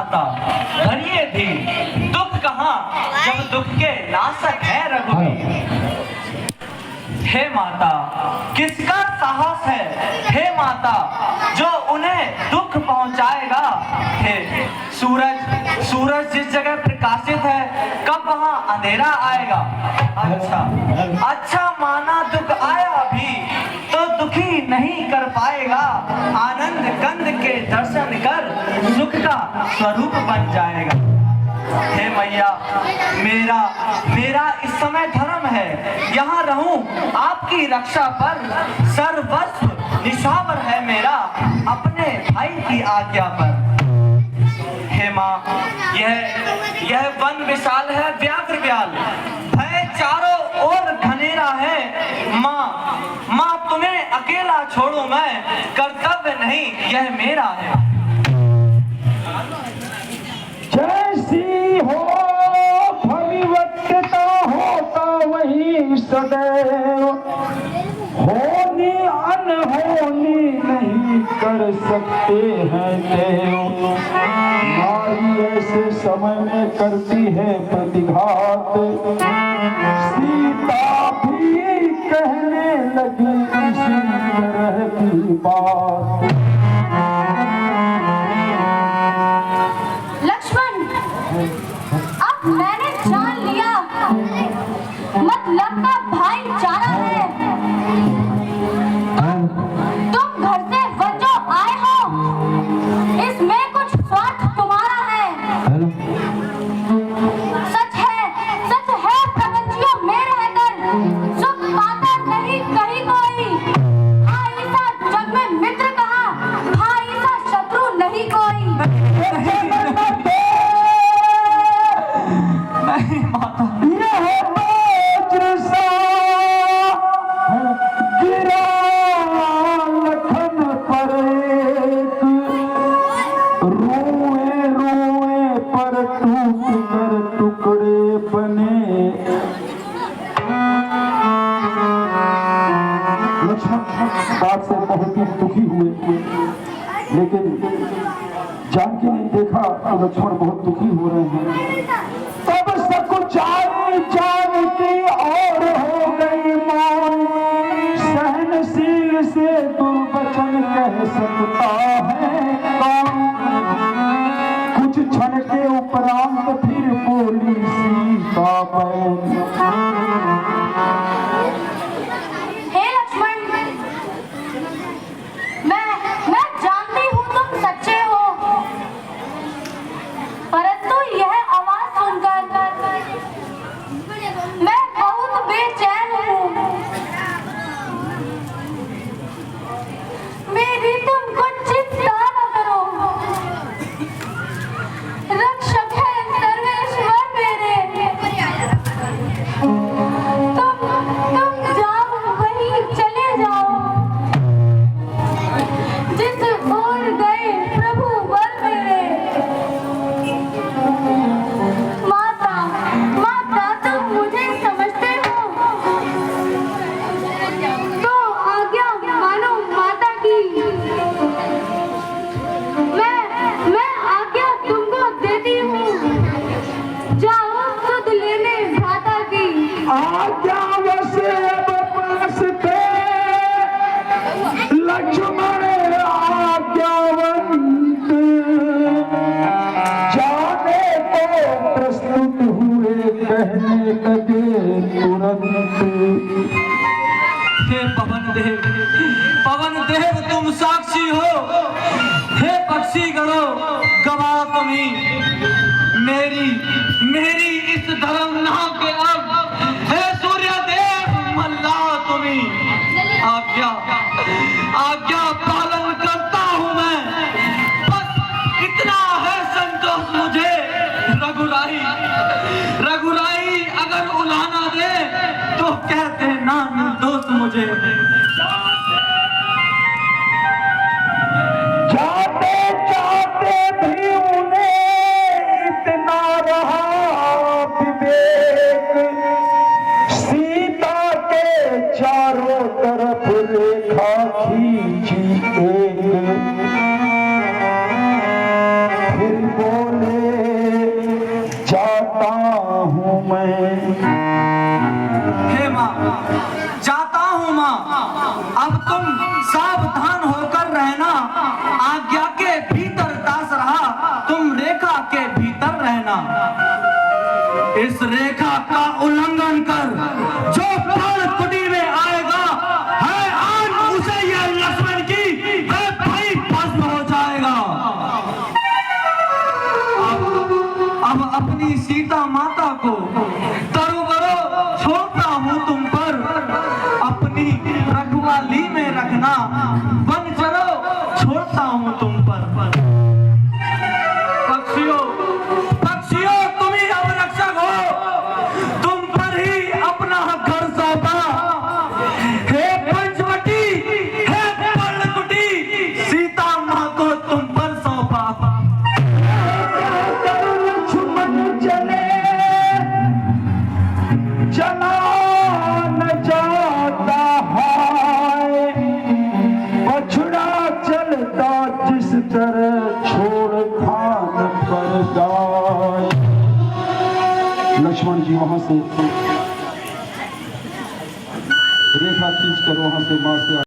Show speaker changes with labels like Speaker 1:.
Speaker 1: माता धरिए थी, दुख कहाँ जब दुख के नाशक है रघुवीर। हे माता किसका साहस है, हे माता जो उन्हें दुख पहुंचाएगा। हे सूरज जिस जगह प्रकाशित है कब वहां अंधेरा आएगा। अच्छा माना दुख आया भी तो दुखी नहीं कर पाएगा। आनंद कंद के दर्शन कर सुख का स्वरूप बन जाएगा। हे मैया मेरा इस समय धर्म है, यहाँ रहूं आपकी रक्षा पर। सर्वस्व निशावर है मेरा अपने भाई की आज्ञा पर। हे माँ यह वन विशाल है व्याघ्र व्याल, भय चारों ओर घनेरा है। माँ तुम्हें अकेला छोड़ूं मैं, कर्तव्य नहीं यह मेरा है।
Speaker 2: जैसी हो भविवक्ता होता वही सदैव, होनी अनहोनी नहीं कर सकते हैं देव। नारी ऐसे समय में करती है प्रतिघात, सीता भी कहने लगी इसी तरह की बात।
Speaker 3: अब मैंने जान लिया मतलब का भाईचारा है। तुम घर से वंजो आए हो, इसमें कुछ स्वार्थ तुम्हारा है। सच है प्रपंचियों में रहकर सुख पाता नहीं कहीं कोई। भाई सा जग में मित्र कहा, भाई सा शत्रु नहीं कोई।
Speaker 2: बात से बहुत ही दुखी हुए, लेकिन जानकी ने देखा तो लक्ष्मण बहुत दुखी हो रहे हैं। तब सकुचाई जानकी और हो गई मौन, सहनशील से दुर्वचन कह सकता है कौन। कुछ क्षण के उपरांत फिर बोली सीता बहन।
Speaker 1: हे पवन देव तुम साक्षी हो, हे पक्षी गणो गवाह तुम्ही। मेरी इस धर्म नाम के अब, हे सूर्य देव मल्लाह तुम्ही। आज्ञा पालन करता हूँ मैं, बस इतना है संतोष मुझे। रघुराई अगर उलाना दे तो कहते ना निर्दोष मुझे।
Speaker 2: जाते जाते भी उन्हें इतना रहा विवेक, सीता के चारों तरफ रेखा खींची एक। फिर बोले जाता हूँ मैं।
Speaker 1: हे माँ, जाता हूँ माँ, अब तुम सावधान होकर रहना। आज्ञा के भीतर दास रहा, तुम रेखा के भीतर रहना। इस रेखा का उल्लंघन कर जो प्राण कुटी में आएगा, है आन उसे यह लक्ष्मण की वह भाई भस्म हो जाएगा। अब अपनी सीता माता को तरुबरो छोड़ता हूँ तुम पर, अपनी रखवाली में रखना। वन चलो छोड़ता हूँ तुम पर। पक्षियों पक्षियों तुम ही अब रक्षक हो, तुम पर ही अपना घर सौंपा। हे पंचवटी, हे पर्णकुटी, सीता माँ को तुम पर सौंपा।
Speaker 2: लक्ष्मण चले चला न जाता है, बछड़ा चलता जिस तरह छोड़ खान पर गाय। लक्ष्मण जी वहां से रेखा खींचकर वहां से मां से